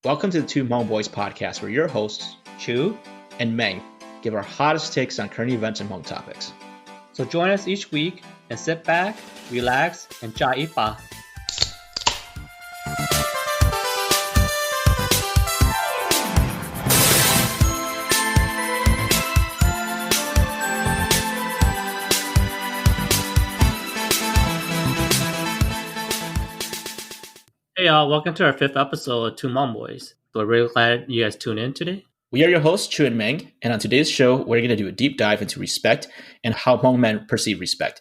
Welcome to the Two Hmong Boys podcast, where your hosts, Chue and Meng, give our hottest takes on current events and Hmong topics. So join us each week and sit back, relax, and cha ipa. Hey y'all, welcome to our 5th episode of Two Hmong Boys. We're really glad you guys tuned in today. We are your hosts, Chue and Meng, and on today's show, we're going to do a deep dive into respect and how Hmong men perceive respect.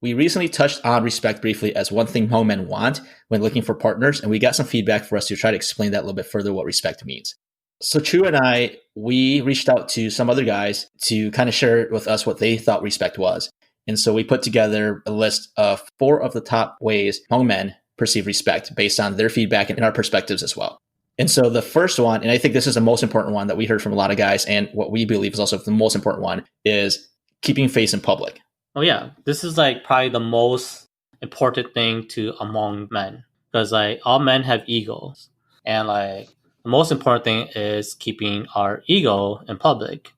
We recently touched on respect briefly as one thing Hmong men want when looking for partners, and we got some feedback for us to try to explain that a little bit further, what respect means. So Chue and I, we reached out to some other guys to kind of share with us what they thought respect was. And so we put together a list of 4 of the top ways Hmong men perceive respect based on their feedback and our perspectives as well. And so the first one, and I think this is the most important one that we heard from a lot of guys, and what we believe is also the most important one, is keeping face in public. Oh yeah, this is like probably the most important thing to among men, because like all men have egos, and like the most important thing is keeping our ego in public.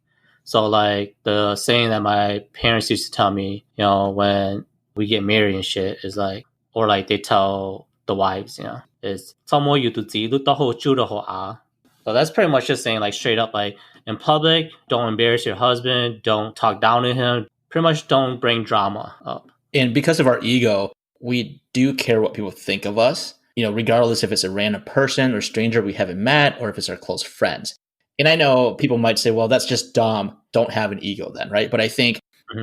So like the saying that my parents used to tell me, when we get married and shit is like, or like they tell the wives, is so that's pretty much just saying like straight up, like in public, don't embarrass your husband, don't talk down to him, pretty much don't bring drama up. And because of our ego, we do care what people think of us, regardless if it's a random person or stranger we haven't met or if it's our close friends. And I know people might say, well, that's just dumb. Don't have an ego then, right? But I think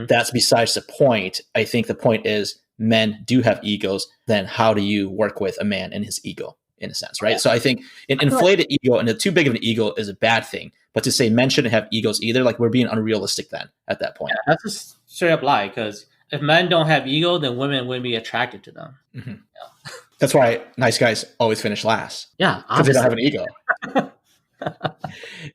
that's besides the point. I think the point is men do have egos. Then how do you work with a man and his ego in a sense, right? Yeah. So I think an inflated ego and too big of an ego is a bad thing. But to say men shouldn't have egos either, like we're being unrealistic then at that point. Yeah, that's just straight up lie, because if men don't have ego, then women wouldn't be attracted to them. Mm-hmm. Yeah. That's why nice guys always finish last. Yeah, because they don't have an ego.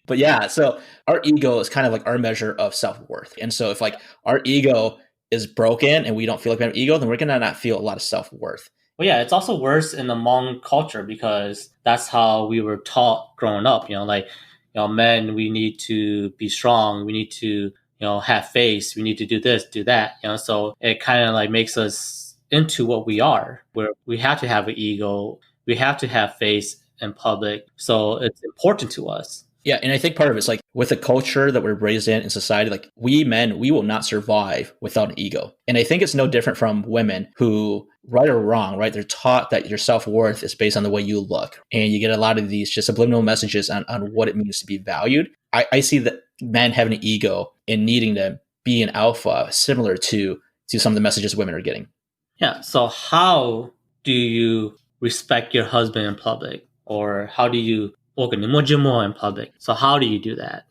But yeah, so our ego is kind of like our measure of self-worth. And so if like our ego is broken and we don't feel like we have an ego, then we're going to not feel a lot of self-worth. Well, yeah, it's also worse in the Hmong culture because that's how we were taught growing up. Men, we need to be strong. We need to, have face. We need to do this, do that. So it kind of like makes us into what we are, where we have to have an ego. We have to have face in public. So it's important to us. Yeah. And I think part of it's like with the culture that we're raised in society, like we men, we will not survive without an ego. And I think it's no different from women who, right or wrong, right? They're taught that your self-worth is based on the way you look. And you get a lot of these just subliminal messages on what it means to be valued. I see that men having an ego and needing to be an alpha similar to some of the messages women are getting. Yeah. So how do you respect your husband in public? Or how do you in public? So how do you do that?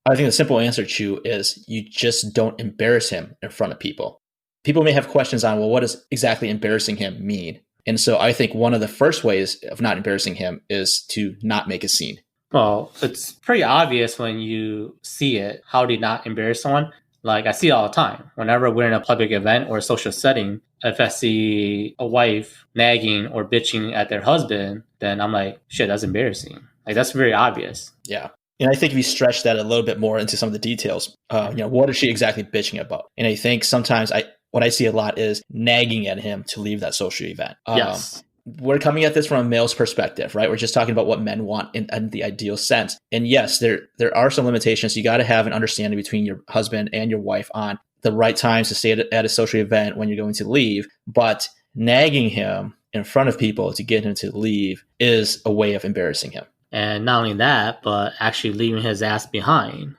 I think the simple answer, Chue, is you just don't embarrass him in front of people. People may have questions on, well, what does exactly embarrassing him mean? And so I think one of the first ways of not embarrassing him is to not make a scene. Well, it's pretty obvious when you see it. How do you not embarrass someone? Like I see it all the time. Whenever we're in a public event or a social setting, if I see a wife nagging or bitching at their husband, then I'm like, shit, that's embarrassing. Like that's very obvious. Yeah. And I think if you stretch that a little bit more into some of the details, what is she exactly bitching about? And I think sometimes what I see a lot is nagging at him to leave that social event. Yes. We're coming at this from a male's perspective, right? We're just talking about what men want in the ideal sense. And yes, there are some limitations. You got to have an understanding between your husband and your wife on the right times to stay at a social event when you're going to leave. But nagging him in front of people to get him to leave is a way of embarrassing him. And not only that, but actually leaving his ass behind.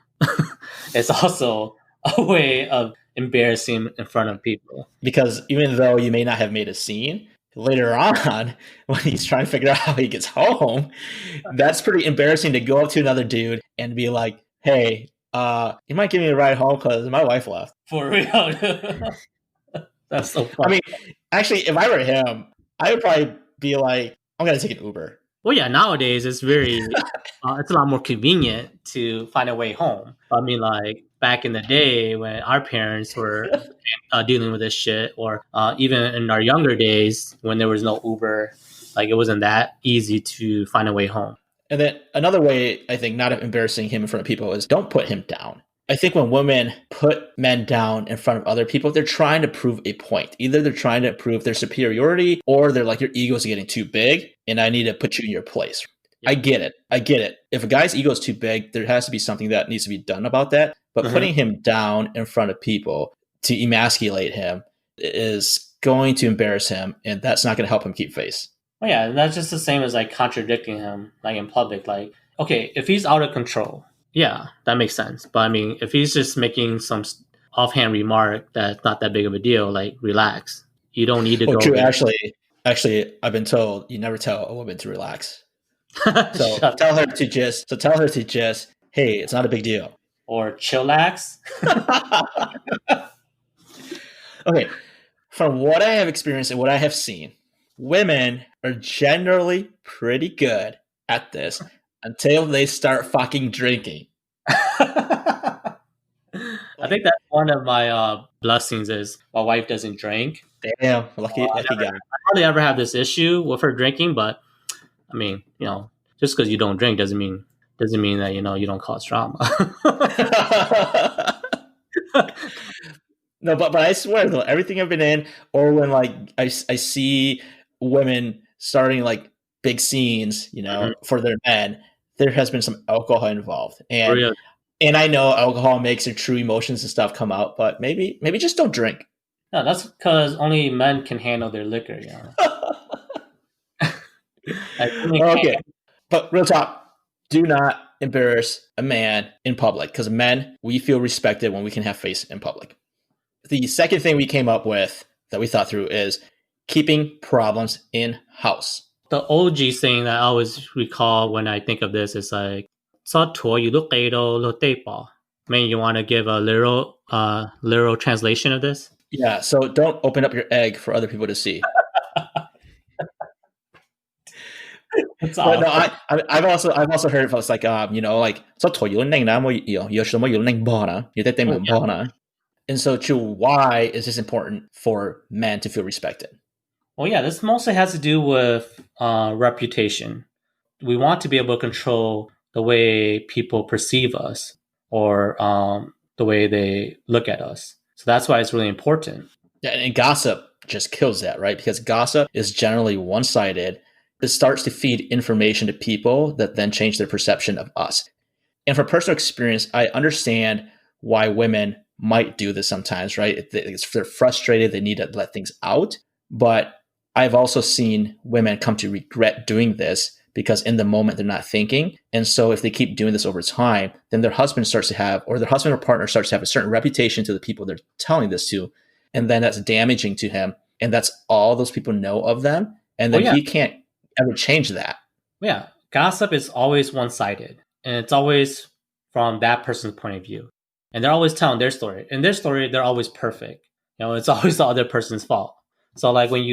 It's also a way of embarrassing him in front of people. Because even though you may not have made a scene, later on, when he's trying to figure out how he gets home, that's pretty embarrassing to go up to another dude and be like, hey, you might give me a ride home because my wife left. For real. That's so funny. I mean, actually, if I were him, I would probably be like, I'm going to take an Uber. Well, yeah, nowadays it's very, it's a lot more convenient to find a way home. I mean, like back in the day when our parents were dealing with this shit, or even in our younger days when there was no Uber, like it wasn't that easy to find a way home. And then another way, I think, not embarrassing him in front of people is don't put him down. I think when women put men down in front of other people, they're trying to prove a point. Either they're trying to prove their superiority or they're like, your ego is getting too big and I need to put you in your place. Yeah. I get it. If a guy's ego is too big, there has to be something that needs to be done about that. But putting him down in front of people to emasculate him is going to embarrass him, and that's not going to help him keep face. Well, yeah, that's just the same as like contradicting him, like in public. Like, okay, if he's out of control, yeah, that makes sense. But I mean, if he's just making some offhand remark that's not that big of a deal, like relax. You don't need to go. True. Actually, I've been told you never tell a woman to relax. So tell her to just, hey, it's not a big deal. Or chillax. Okay. From what I have experienced and what I have seen, women are generally pretty good at this until they start fucking drinking. I think that's one of my blessings is my wife doesn't drink. Damn, lucky guy. I hardly ever have this issue with her drinking, but I mean, just because you don't drink doesn't mean that you don't cause drama. No, but I swear though, everything I've been in, or when like I see women starting like big scenes, for their men, there has been some alcohol involved, and I know alcohol makes your true emotions and stuff come out, but maybe just don't drink. No, that's because only men can handle their liquor. Okay, but real talk, do not embarrass a man in public, because men, we feel respected when we can have face in public. The second thing we came up with that we thought through is keeping problems in house. The OG saying that I always recall when I think of this is like, Man, you want to give a literal translation of this? Yeah, so don't open up your egg for other people to see. But no, I've also heard it's like like and so Chue, why is this important for men to feel respected? Well, yeah, this mostly has to do with reputation. We want to be able to control the way people perceive us or the way they look at us. So that's why it's really important. Yeah, and gossip just kills that, right? Because gossip is generally one-sided. It starts to feed information to people that then change their perception of us. And from personal experience, I understand why women might do this sometimes, right? They're frustrated, they need to let things out. But I've also seen women come to regret doing this because in the moment they're not thinking. And so if they keep doing this over time, then their husband or partner starts to have a certain reputation to the people they're telling this to. And then that's damaging to him. And that's all those people know of them. And then he can't ever change that. Yeah. Gossip is always one-sided. And it's always from that person's point of view. And they're always telling their story. In their story, they're always perfect. It's always the other person's fault. So like when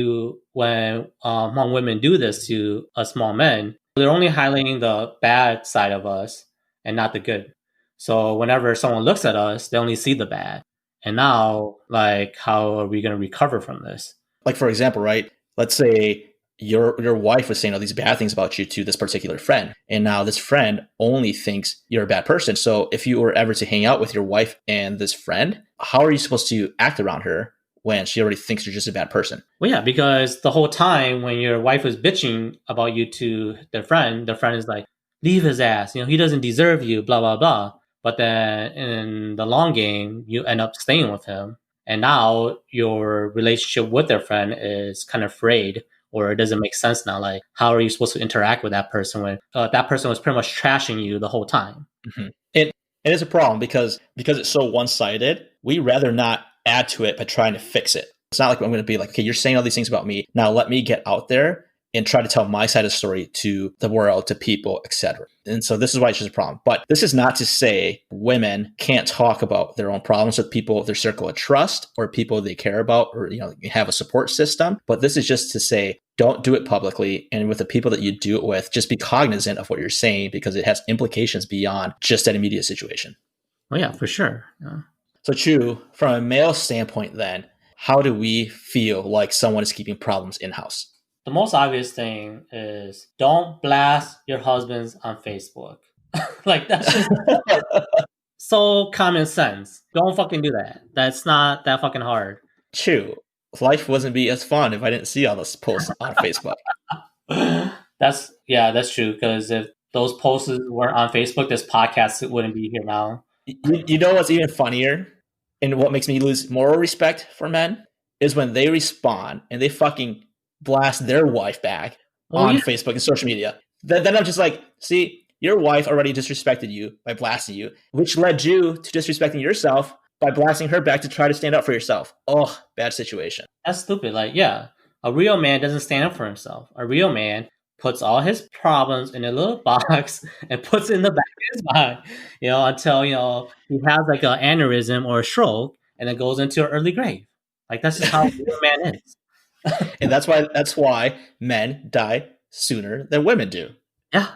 Hmong women do this to us Hmong men, they're only highlighting the bad side of us and not the good. So whenever someone looks at us, they only see the bad. And now, like, how are we going to recover from this? Like, for example, right? Let's say your wife was saying all these bad things about you to this particular friend. And now this friend only thinks you're a bad person. So if you were ever to hang out with your wife and this friend, how are you supposed to act around her when she already thinks you're just a bad person? Well, yeah, because the whole time when your wife was bitching about you to their friend is like, leave his ass. He doesn't deserve you, blah, blah, blah. But then in the long game, you end up staying with him. And now your relationship with their friend is kind of frayed, or it doesn't make sense now. Like, how are you supposed to interact with that person when that person was pretty much trashing you the whole time? Mm-hmm. It is a problem because it's so one-sided. We rather not add to it by trying to fix it. It's not like I'm going to be like, okay, you're saying all these things about me. Now let me get out there and try to tell my side of the story to the world, to people, etc. And so this is why it's just a problem. But this is not to say women can't talk about their own problems with people, their circle of trust, or people they care about, or have a support system. But this is just to say, don't do it publicly. And with the people that you do it with, just be cognizant of what you're saying, because it has implications beyond just that immediate situation. Oh yeah, for sure. Yeah. So Chue, from a male standpoint then, how do we feel like someone is keeping problems in-house? The most obvious thing is don't blast your husbands on Facebook. Like that's just so common sense. Don't fucking do that. That's not that fucking hard. True. Life wouldn't be as fun if I didn't see all those posts on Facebook. That's true. Because if those posts weren't on Facebook, this podcast wouldn't be here now. You know what's even funnier and what makes me lose moral respect for men is when they respond and they fucking blast their wife back on Facebook and social media. Then I'm just like, see, your wife already disrespected you by blasting you, which led you to disrespecting yourself by blasting her back to try to stand up for yourself. Oh, bad situation. That's stupid. Like, yeah, a real man doesn't stand up for himself. A real man puts all his problems in a little box and puts it in the back of his mind, until, he has like an aneurysm or a stroke and then goes into an early grave. Like, that's just how a real man is. And that's why men die sooner than women do. Yeah.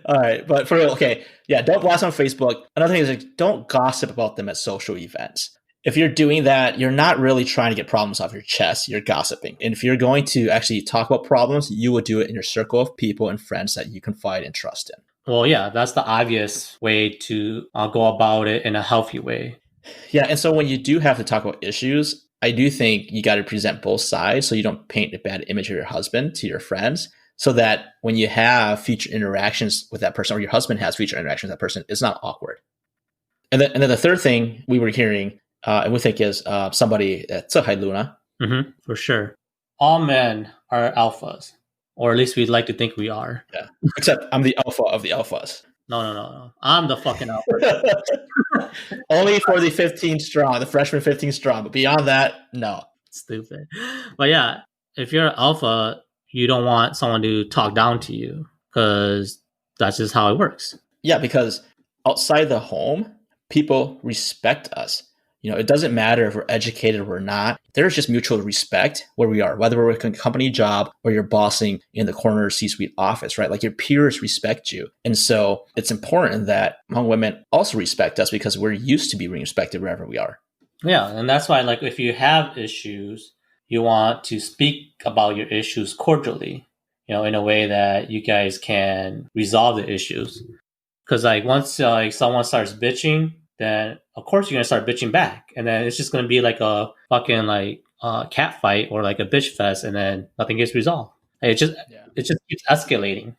All right, but for real, okay, yeah, don't blast on Facebook. Another thing is like, don't gossip about them at social events. If you're doing that, you're not really trying to get problems off your chest. You're gossiping. And if you're going to actually talk about problems, you would do it in your circle of people and friends that you confide and trust in. Well, yeah, that's the obvious way to go about it in a healthy way. Yeah, and so when you do have to talk about issues, I do think you got to present both sides so you don't paint a bad image of your husband to your friends, so that when you have future interactions with that person, or your husband has future interactions with that person, it's not awkward. And then the third thing we were hearing, and we think is somebody that's a Luna. Mm-hmm, for sure. All men are alphas, or at least we'd like to think we are. Yeah, except I'm the alpha of the alphas. No. I'm the fucking alpha. Only for the 15 strong, the freshman 15 strong. But beyond that, no. Stupid. But yeah, if you're an alpha, you don't want someone to talk down to you because that's just how it works. Yeah, because outside the home, people respect us. It doesn't matter if we're educated or we're not. There's just mutual respect where we are, whether we're working a company job or you're bossing in the corner C-suite office, right? Like your peers respect you. And so it's important that Hmong women also respect us because we're used to being respected wherever we are. Yeah, and that's why, like, if you have issues, you want to speak about your issues cordially, in a way that you guys can resolve the issues. Because, like, once someone starts bitching, then of course you're gonna start bitching back, and then it's just gonna be like a fucking cat fight or like a bitch fest, and then nothing gets resolved. It just keeps escalating.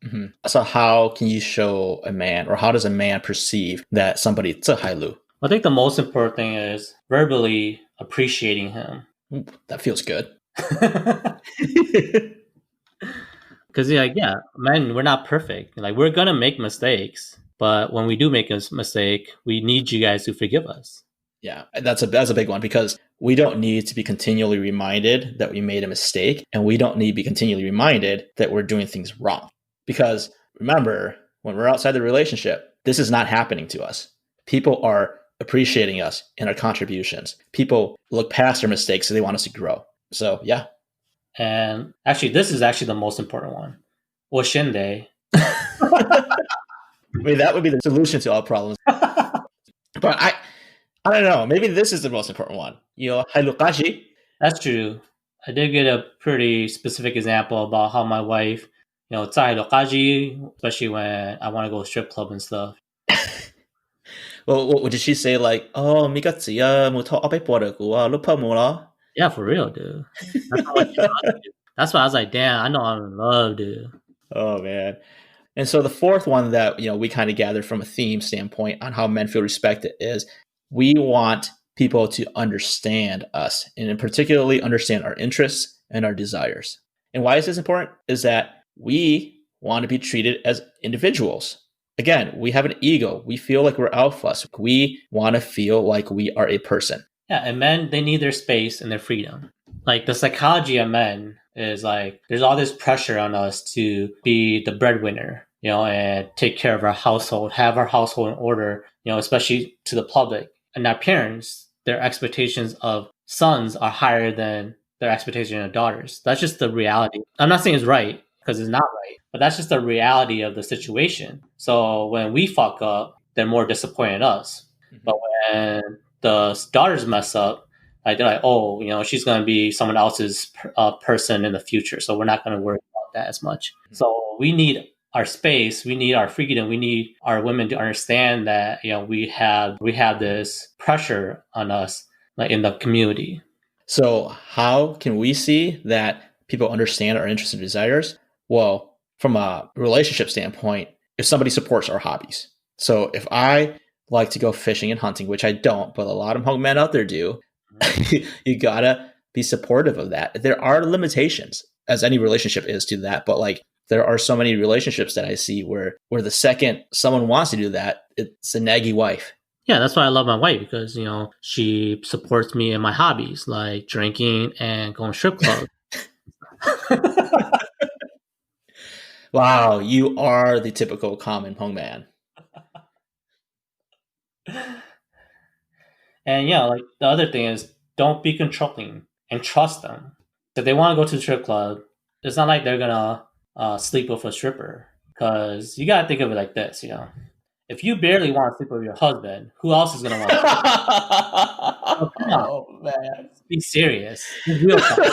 Mm-hmm. So how can you show a man, or how does a man perceive that somebody 这海路? I think the most important thing is verbally appreciating him. Ooh, that feels good. Because yeah, man, we're not perfect. Like, we're gonna make mistakes, but when we do make a mistake, we need you guys to forgive us. Yeah, that's a big one, because we don't need to be continually reminded that we made a mistake, and we don't need to be continually reminded that we're doing things wrong. Because remember, when we're outside the relationship, this is not happening to us. People are appreciating us and our contributions. People look past our mistakes, so they want us to grow. So yeah. And actually, this is actually the most important one. 我现得. I mean, that would be the solution to all problems. But I don't know. Maybe this is the most important one. Hailukashi. That's true. I did get a pretty specific example about how my wife, 在 hailukashi, especially when I want to go strip club and stuff. Well, what did she say? Like, oh, yeah, for real, dude. That's why I was like, damn, I know I'm in love, dude. Oh, man. And so the fourth one that, we kind of gathered from a theme standpoint on how men feel respected is we want people to understand us, and particularly understand our interests and our desires. And why is this important? Is that we want to be treated as individuals. Again, we have an ego. We feel like we're alphas. We want to feel like we are a person. Yeah, and men, they need their space and their freedom. Like, the psychology of men is like, there's all this pressure on us to be the breadwinner, and take care of our household, have our household in order, especially to the public. And our parents, their expectations of sons are higher than their expectation of daughters. That's just the reality. I'm not saying it's right, because it's not right, but that's just the reality of the situation. So when we fuck up, they're more disappointed in us. Mm-hmm. But when the daughters mess up, Like they're like, oh, she's going to be someone else's person in the future, so we're not going to worry about that as much. So we need our space, we need our freedom, we need our women to understand that we have this pressure on us, like in the community. So how can we see that people understand our interests and desires? Well, from a relationship standpoint, if somebody supports our hobbies. So if I like to go fishing and hunting, which I don't, but a lot of Hmong men out there do, you gotta be supportive of that. There are limitations, as any relationship is to that, but like there are so many relationships that I see where the second someone wants to do that, it's a naggy wife. Yeah, that's why I love my wife, because she supports me in my hobbies like drinking and going to strip clubs. Wow, you are the typical common Hmong man. And like the other thing is, don't be controlling and trust them. If they want to go to the strip club, it's not like they're gonna sleep with a stripper. Because you gotta think of it like this, if you barely want to sleep with your husband, who else is gonna want to? Oh, come on, Oh man, be serious. It's real talk.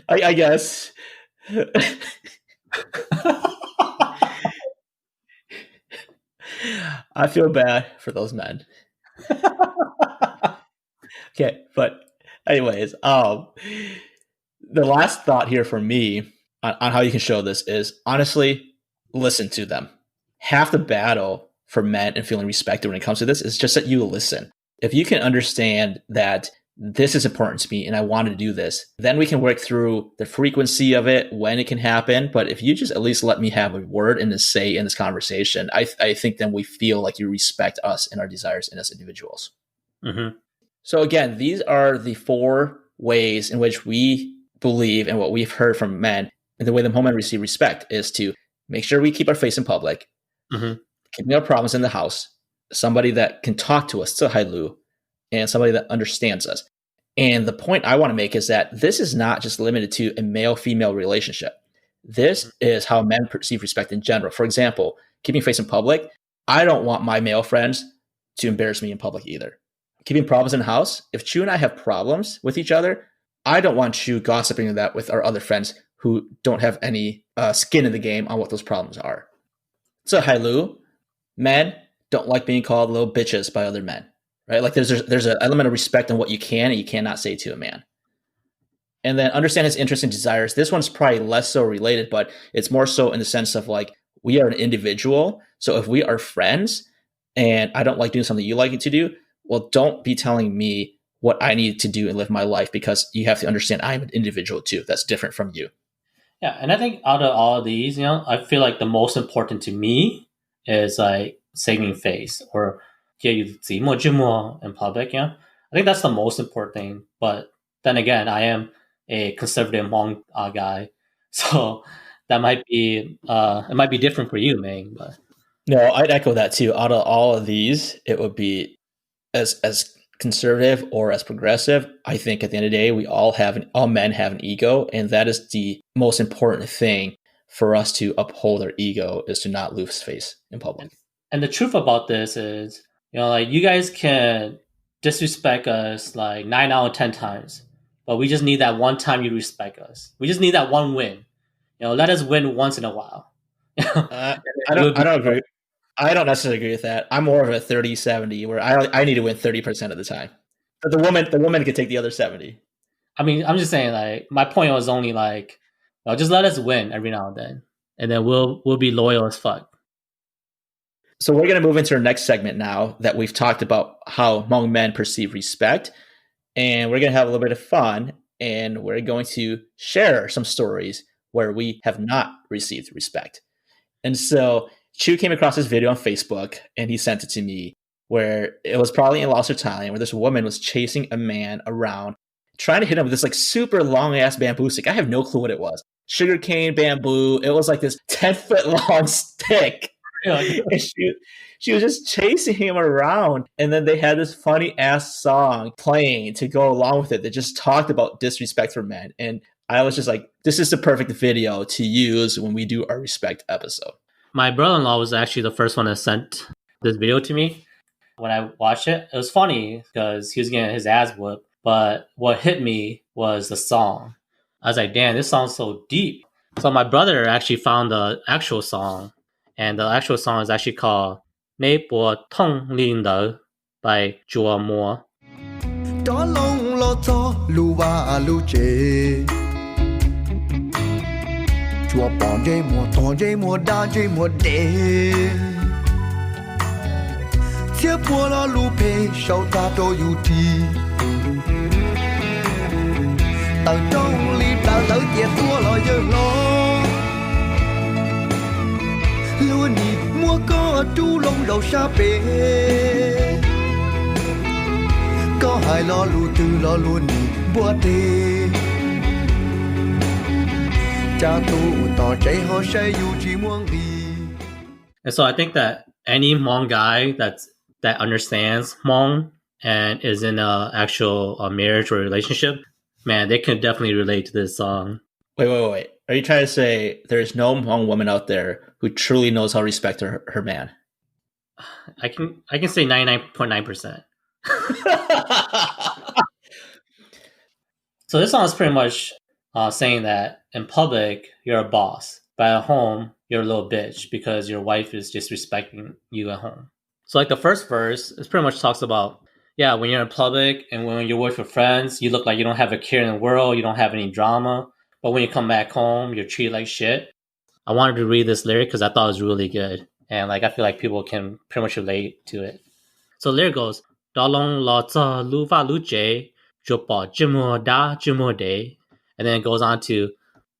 I guess. I feel bad for those men. Okay, but anyways, the last thought here for me on how you can show this is honestly listen to them. Half the battle for men and feeling respected when it comes to this is just that you listen. If you can understand that this is important to me and I want to do this, then we can work through the frequency of it, when it can happen. But if you just at least let me have a word and a say in this conversation, I think then we feel like you respect us and our desires and as individuals. Mm-hmm. So again, these are the 4 ways in which we believe and what we've heard from men and the way the Hmong men receive respect is to make sure we keep our face in public, keeping our problems in the house, somebody that can talk to us, to Hailu, and somebody that understands us. And the point I want to make is that this is not just limited to a male-female relationship. This is how men perceive respect in general. For example, keeping face in public, I don't want my male friends to embarrass me in public either. Keeping problems in the house, if Chue and I have problems with each other, I don't want Chue gossiping that with our other friends who don't have any skin in the game on what those problems are. So Hailu, men don't like being called little bitches by other men, right? Like there's an element of respect on what you can and you cannot say to a man. And then understand his interests and desires. This one's probably less so related, but it's more so in the sense of like we are an individual. So if we are friends and I don't like doing something you like to do, well, don't be telling me what I need to do and live my life, because you have to understand I'm an individual too. That's different from you. Yeah, and I think out of all of these, I feel like the most important to me is like saving face, or in public. I think that's the most important thing. But then again, I am a conservative Hmong guy, so that might be it might be different for you, Meng. But No, I'd echo that too. Out of all of these, it would be as conservative or as progressive. I think at the end of the day, all men have an ego, and that is the most important thing for us to uphold our ego, is to not lose face in public. And the truth about this is, like you guys can disrespect us like 9 out of 10 times, but we just need that one time you respect us. We just need that one win. Let us win once in a while. I don't agree. I don't necessarily agree with that. I'm more of a 30-70 where I need to win 30% of the time. But the woman could take the other 70. I mean, I'm just saying, like, my point was only like, just let us win every now and then we'll be loyal as fuck. So we're going to move into our next segment now that we've talked about how Hmong men perceive respect, and we're going to have a little bit of fun, and we're going to share some stories where we have not received respect. And so Chue came across this video on Facebook, and he sent it to me, where it was probably in Laos or Thailand, where this woman was chasing a man around, trying to hit him with this like super long ass bamboo stick. I have no clue what it was. Sugarcane bamboo. It was like this 10-foot long stick. And she was just chasing him around. And then they had this funny ass song playing to go along with it that just talked about disrespect for men. And I was just like, this is the perfect video to use when we do our respect episode. My brother-in-law was actually the first one that sent this video to me. When I watched it, it was funny because he was getting his ass whooped. But what hit me was the song. I was like, damn, this song's so deep. So my brother actually found the actual song, and the actual song is actually called "Nei Bo Tong Lin De" by Chue and Meng. Đó lông lo cho lu ba lu chế chùa bỏ dây mùa to dây mùa đa dây mùa đê chia bùa lo lu bê sau ta đô yu ti tờ trong li ta lỡ tiệt tua lo dơ lo lúa nị mua có chú lông đầu sa bê có hai lo lu tư lo luôn bùa tê cha tu tỏ chạy họ say yu chỉ muốn đi. And so I think that any Hmong guy that understands Hmong and is in a actual marriage or relationship, man, they can definitely relate to this song. Wait. Are you trying to say there's no Hmong woman out there who truly knows how to respect her man? I can say 99.9%. So this song is pretty much saying that in public you're a boss, but at home you're a little bitch because your wife is disrespecting you at home. So like the first verse, it pretty much talks about, yeah, when you're in public and when you're with your friends, you look like you don't have a care in the world, you don't have any drama. But when you come back home, you're treated like shit. I wanted to read this lyric because I thought it was really good. And like I feel like people can pretty much relate to it. So the lyric goes, Da long lo za lu va lu jie, zhu bo jimo da jimo de. And then it goes on to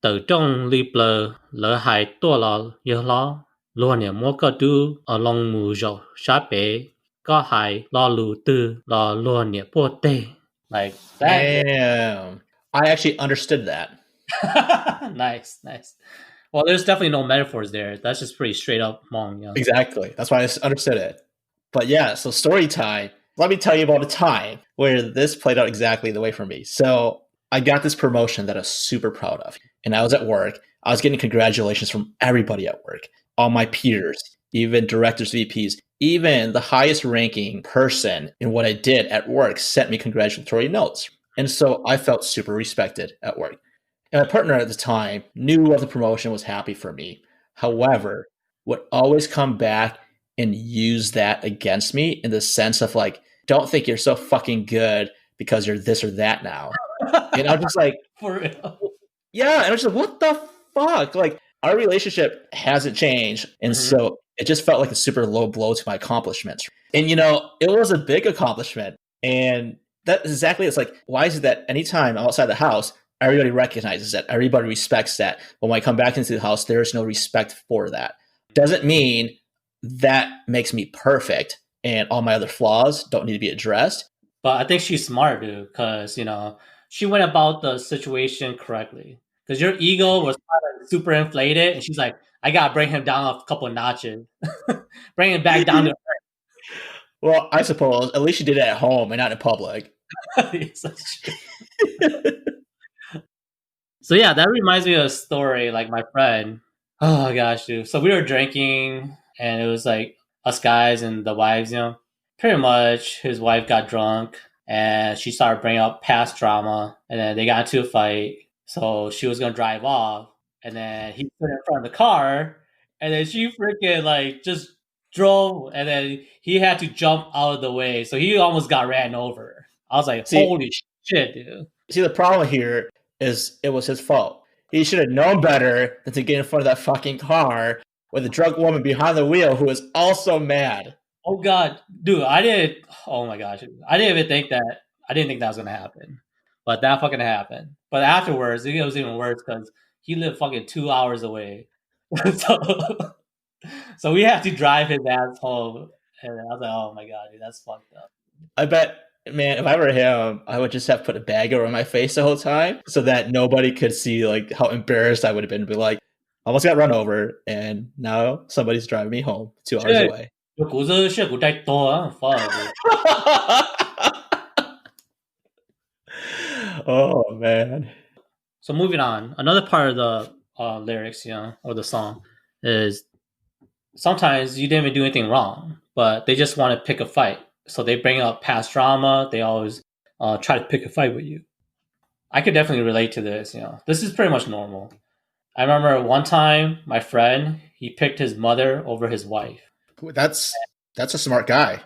Tờ trong li ple lỡ hai tua lo yơ lo lo nè mo cơ du ở long mù rầu sa bể có hai lo lu tư lo nè po tê. Like that. Damn. I actually understood that. Nice. Well, there's definitely no metaphors there. That's just pretty straight up Hmong. You know? Exactly. That's why I understood it. But yeah, so story time. Let me tell you about a time where this played out exactly the way for me. So I got this promotion that I was super proud of. And I was at work. I was getting congratulations from everybody at work. All my peers, even directors, VPs, even the highest ranking person in what I did at work sent me congratulatory notes. And so I felt super respected at work. And my partner at the time knew of the promotion, was happy for me. However, would always come back and use that against me in the sense of like, don't think you're so fucking good because you're this or that now. And I'm just like, for real. Yeah. And I was like, what the fuck? Like, our relationship hasn't changed. And so it just felt like a super low blow to my accomplishments. And, you know, it was a big accomplishment. And that exactly, it's like, why is it that anytime I'm outside the house, everybody recognizes that, everybody respects that. But when I come back into the house, there's no respect for that. Doesn't mean that makes me perfect and all my other flaws don't need to be addressed. But I think she's smart, dude, because, you know, she went about the situation correctly. Because your ego was kind of super inflated, and she's like, I gotta bring him down a couple of notches. Bring him back down to earth. Well, I suppose. At least she did it at home and not in public. Yes, that's true. So yeah, that reminds me of a story, like my friend. Oh gosh, dude. So we were drinking, and it was like us guys and the wives, you know. Pretty much, his wife got drunk, and she started bringing up past drama, and then they got into a fight. So she was gonna drive off, and then he stood in front of the car, and then she freaking like just drove, and then he had to jump out of the way, so he almost got ran over. I was like, holy shit, dude. See, the problem here is it was his fault. He should have known better than to get in front of that fucking car with a drunk woman behind the wheel who was also mad. Oh god, dude, oh my gosh. I didn't think that was gonna happen. But that fucking happened. But afterwards, it was even worse because he lived fucking 2 hours away. So we had to drive his ass home. And I was like, oh my god, dude, that's fucked up. I bet, man, if I were him, I would just have put a bag over my face the whole time so that nobody could see like how embarrassed I would have been. Be like, almost got run over, and now somebody's driving me home 2 hours away. Oh man. So moving on, another part of the lyrics, you know, or the song is sometimes you didn't even do anything wrong, but they just want to pick a fight. So they bring up past drama. They always try to pick a fight with you. I could definitely relate to this. This is pretty much normal. I remember one time my friend he picked his mother over his wife. That's a smart guy.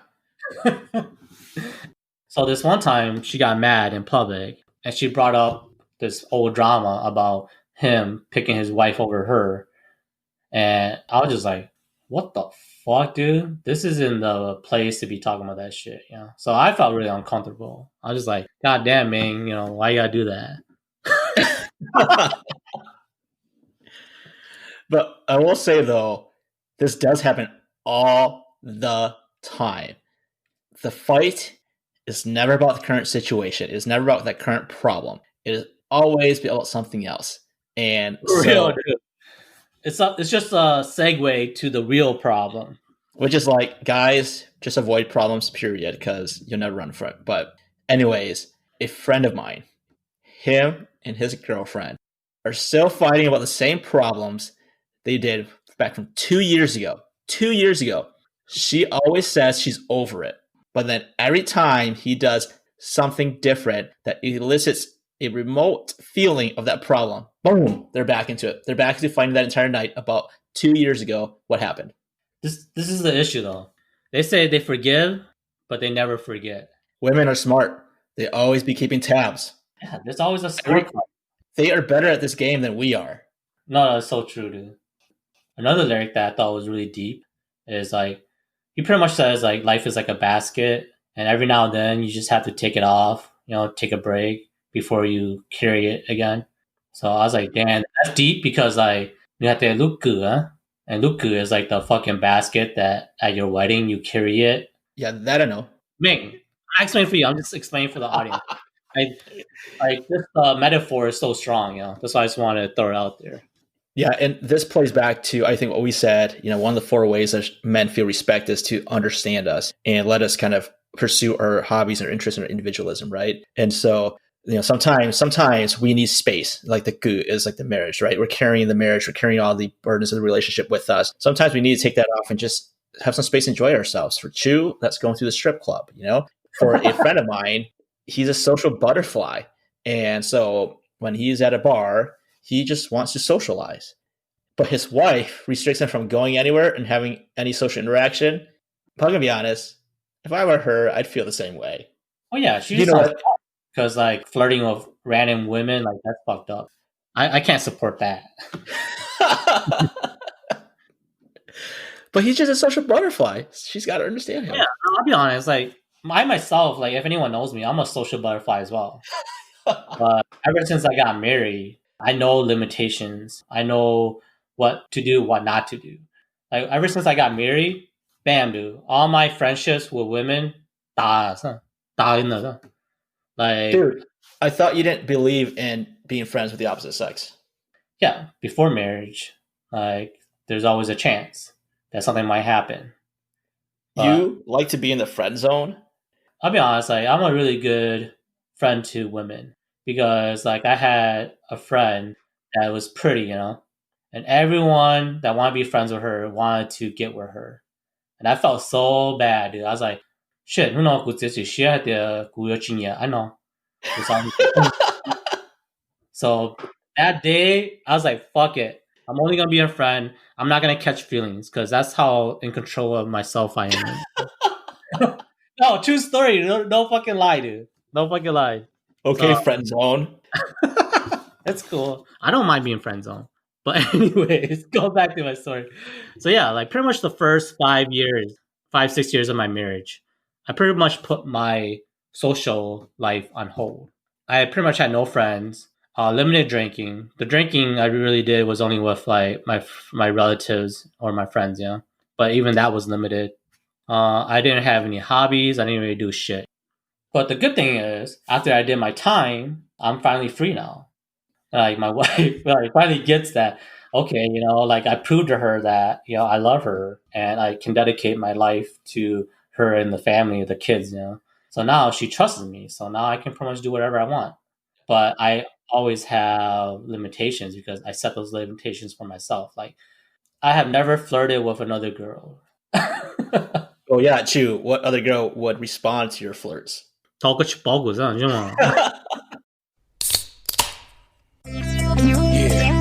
So this one time she got mad in public and she brought up this old drama about him picking his wife over her. And I was just like, what the fuck, dude? This isn't the place to be talking about that shit, So I felt really uncomfortable. I was just like, God damn, man, why you gotta do that? But I will say though, this does happen all the time. The fight is never about the current situation. It is never about that current problem. It is always about something else. And For real, dude. It's just a segue to the real problem. Which is like, guys, just avoid problems, period, because you'll never run from it. But anyways, a friend of mine, him and his girlfriend are still fighting about the same problems they did back from 2 years ago. 2 years ago. She always says she's over it. But then every time he does something different that elicits a remote feeling of that problem, boom, they're back into it. They're back to fighting that entire night about 2 years ago. What happened? This is the issue, though. They say they forgive, but they never forget. Women are smart. They always be keeping tabs. Yeah, there's always a scorecard. They are better at this game than we are. No, that's so true, dude. Another lyric that I thought was really deep is like, he pretty much says like life is like a basket, and every now and then you just have to take it off, take a break before you carry it again. So I was like, damn, that's deep because like you have to look good, huh? And luku is like the fucking basket that at your wedding you carry it. Yeah, that I know. Ming, I explain for you. I'm just explaining for the audience. Like this metaphor is so strong, That's why I just want to throw it out there. Yeah, and this plays back to, I think, what we said, one of the 4 ways that men feel respect is to understand us and let us kind of pursue our hobbies and our interests and our individualism, right? And so, sometimes we need space. Like the gu is like the marriage, right? We're carrying the marriage, we're carrying all the burdens of the relationship with us. Sometimes we need to take that off and just have some space and enjoy ourselves. For Chue, that's going to the strip club, For a friend of mine, he's a social butterfly. And so when he's at a bar, he just wants to socialize. But his wife restricts him from going anywhere and having any social interaction. I'm going to be honest. If I were her, I'd feel the same way. Oh, yeah. She just sounds because, like, flirting with random women, like, that's fucked up. I can't support that. But he's just a social butterfly. She's got to understand him. Yeah, I'll be honest. Like, I myself, like, if anyone knows me, I'm a social butterfly as well. But ever since I got married, I know limitations. I know what to do, what not to do. Like, ever since I got married, bam, dude. All my friendships with women, like, dude, I thought you didn't believe in being friends with the opposite sex. Yeah, before marriage, like, there's always a chance that something might happen. You like to be in the friend zone? I'll be honest, like, I'm a really good friend to women because, like, I had a friend that was pretty, and everyone that wanted to be friends with her wanted to get with her. And I felt so bad, dude. I was like, shit, I know. So that day, I was like, fuck it. I'm only going to be a friend. I'm not going to catch feelings because that's how in control of myself I am. No, true story. No fucking lie, dude. No fucking lie. Okay, friend zone. That's cool. I don't mind being friend zone. But anyways, go back to my story. So yeah, like pretty much the first 5 years, 6 years of my marriage, I pretty much put my social life on hold. I pretty much had no friends, limited drinking. The drinking I really did was only with like my relatives or my friends, But even that was limited. I didn't have any hobbies. I didn't really do shit. But the good thing is, after I did my time, I'm finally free now. Like my wife like, finally gets that, okay, like I proved to her that, I love her and I can dedicate my life to her and the family, the kids, So now she trusts me. So now I can pretty much do whatever I want. But I always have limitations because I set those limitations for myself. Like I have never flirted with another girl. Oh yeah, Chue. What other girl would respond to your flirts? 掏个去包裹上去嘛。Yeah.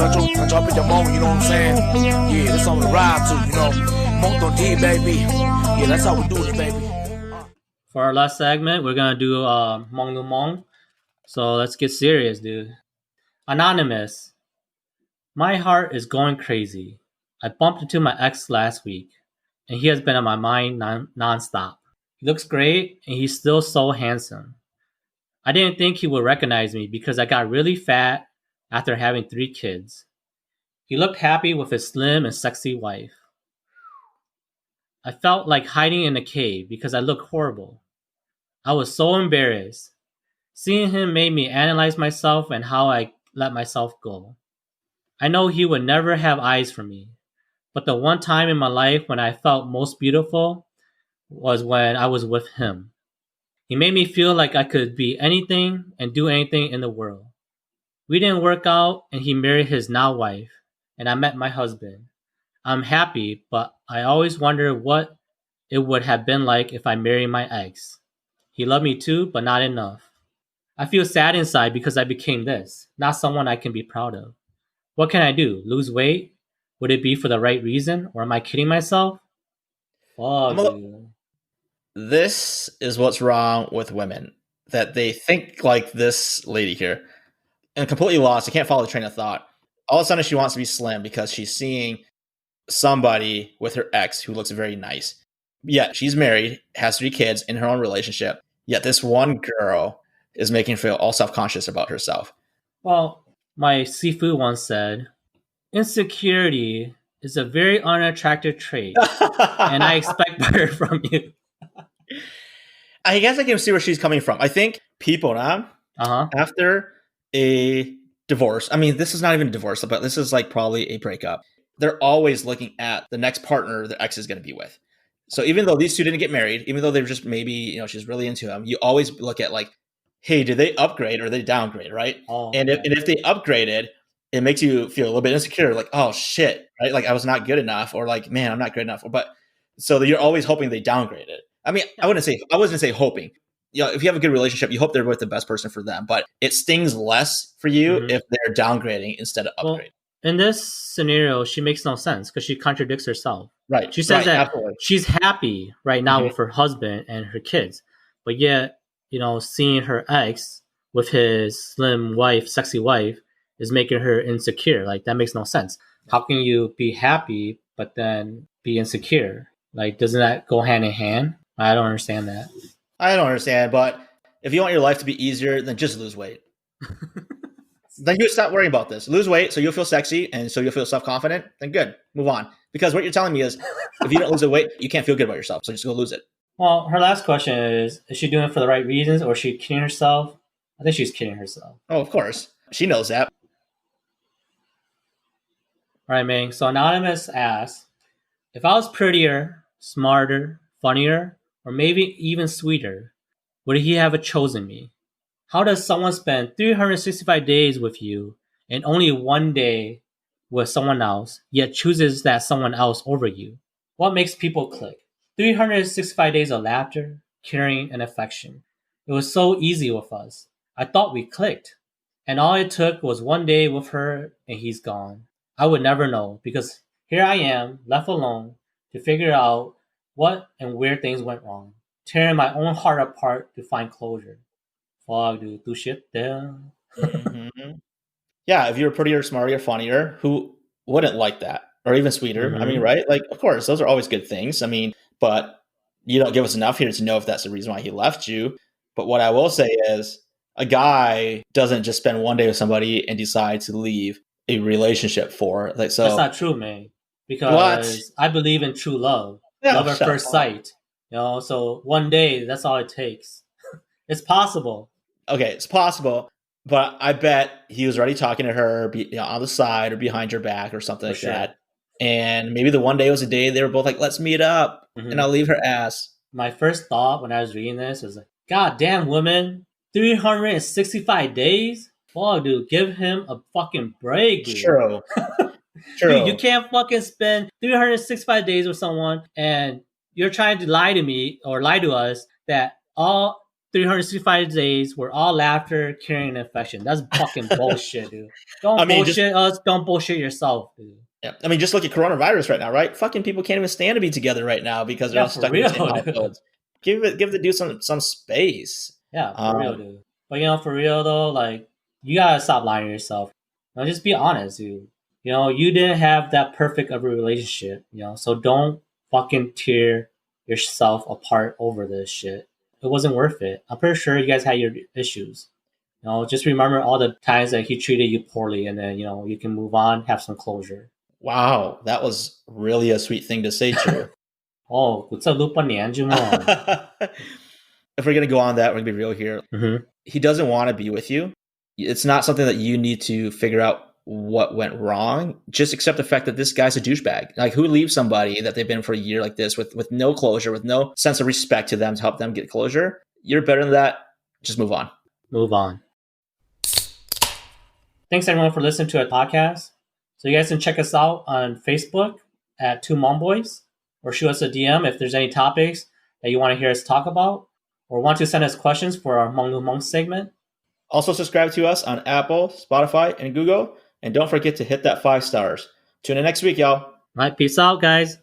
I drop it the moment, you know what I'm saying? Yeah, that's on the ride too, you know. Monto D, baby. Yeah, that's how we do it, baby. For our last segment, we're gonna do Mong Lu Mong. So let's get serious, dude. Anonymous. My heart is going crazy. I bumped into my ex last week, and he has been on my mind non-stop. He looks great, and he's still so handsome. I didn't think he would recognize me because I got really fat after having 3 kids. He looked happy with his slim and sexy wife. I felt like hiding in a cave because I looked horrible. I was so embarrassed. Seeing him made me analyze myself and how I let myself go. I know he would never have eyes for me, but the one time in my life when I felt most beautiful was when I was with him. He made me feel like I could be anything and do anything in the world. We didn't work out, and he married his now wife, and I met my husband. I'm happy, but I always wonder what it would have been like if I married my ex. He loved me too, but not enough. I feel sad inside because I became this, not someone I can be proud of. What can I do? Lose weight? Would it be for the right reason, or am I kidding myself? Fuck, dude. This is what's wrong with women, that they think like this lady here and completely lost. I can't follow the train of thought. All of a sudden, she wants to be slim because she's seeing somebody with her ex who looks very nice. Yet she's married, has 3 kids in her own relationship. Yet this one girl is making her feel all self-conscious about herself. Well, my seafood once said, insecurity is a very unattractive trait, and I expect better from you. I guess I can see where she's coming from. I think people now, after a divorce, I mean, this is not even a divorce, but this is like probably a breakup. They're always looking at the next partner their ex is going to be with. So even though these two didn't get married, even though they're just maybe, she's really into him, you always look at like, hey, did they upgrade or did they downgrade, right? And if they upgraded, it makes you feel a little bit insecure, like, oh shit, right? Like I was not good enough, or like, man, I'm not good enough. But so you're always hoping they downgraded. I mean, I wasn't say hoping. If you have a good relationship, you hope they're with the best person for them, but it stings less for you if they're downgrading instead of upgrading. Well, in this scenario, she makes no sense because she contradicts herself. Right. She says that absolutely. she's happy right now with her husband and her kids, but yet, seeing her ex with his slim wife, sexy wife, is making her insecure. Like, that makes no sense. How can you be happy but then be insecure? Like, doesn't that go hand in hand? I don't understand that. I don't understand, but if you want your life to be easier, then just lose weight. Then you stop worrying about this. Lose weight so you'll feel sexy and so you'll feel self-confident. Then good, move on. Because what you're telling me is, if you don't lose the weight, you can't feel good about yourself. So just go lose it. Well, her last question is she doing it for the right reasons or is she kidding herself? I think she's kidding herself. Oh, of course. She knows that. All right, Meng. So Anonymous asks, if I was prettier, smarter, funnier, or maybe even sweeter, would he have chosen me? How does someone spend 365 days with you and only one day with someone else, yet chooses that someone else over you? What makes people click? 365 days of laughter, caring, and affection. It was so easy with us. I thought we clicked. And all it took was one day with her and he's gone. I would never know because here I am, left alone, to figure out what and where things went wrong, tearing my own heart apart to find closure. Fuck, dude, do shit there. Yeah, if you were prettier, smarter, funnier, who wouldn't like that? Or even sweeter. I mean, right? Like, of course, those are always good things. I mean, but you don't give us enough here to know if that's the reason why he left you. But what I will say is, a guy doesn't just spend one day with somebody and decide to leave a relationship for. Like, so that's not true, man. Because I believe in true love, love at first sight. So one day, that's all it takes. It's possible. Okay, it's possible, but I bet he was already talking to her on the side or behind your back or something like that. And maybe the one day was a day they were both like, let's meet up and I'll leave her ass. My first thought when I was reading this was like, God damn, woman, 365 days? Fuck, dude, give him a fucking break, dude. True. True. Dude, you can't fucking spend 365 days with someone and you're trying to lie to me or lie to us that all 365 days were all laughter, caring, and affection. That's fucking bullshit, dude. Don't bullshit us. Don't bullshit yourself, dude. Yeah, I mean, just look at coronavirus right now, right? Fucking people can't even stand to be together right now because they're all stuck in the same households. Give the dude some space. Yeah, for real, dude. But for real though, like you gotta stop lying to yourself. Just be honest, dude. You didn't have that perfect of a relationship, so don't fucking tear yourself apart over this shit. It wasn't worth it. I'm pretty sure you guys had your issues. Just remember all the times that he treated you poorly, and then you can move on, have some closure. Wow, that was really a sweet thing to say, Chue. Oh, 6半年啫嘛. If we're gonna go on that, we're gonna be real here. Mm-hmm. He doesn't want to be with you. It's not something that you need to figure out what went wrong. Just accept the fact that this guy's a douchebag. Like, who leaves somebody that they've been for a year like this with no closure, with no sense of respect to them to help them get closure? You're better than that. Just move on. Move on. Thanks everyone for listening to our podcast. So you guys can check us out on Facebook at 2 Hmong Boys, or shoot us a DM if there's any topics that you want to hear us talk about, or want to send us questions for our Hmong to Hmong segment. Also subscribe to us on Apple, Spotify, and Google. And don't forget to hit that 5 stars. Tune in next week, y'all. All right, peace out, guys.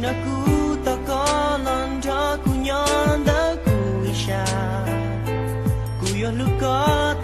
Aku tak kalan dah ku nyanda ku isya ku yo luka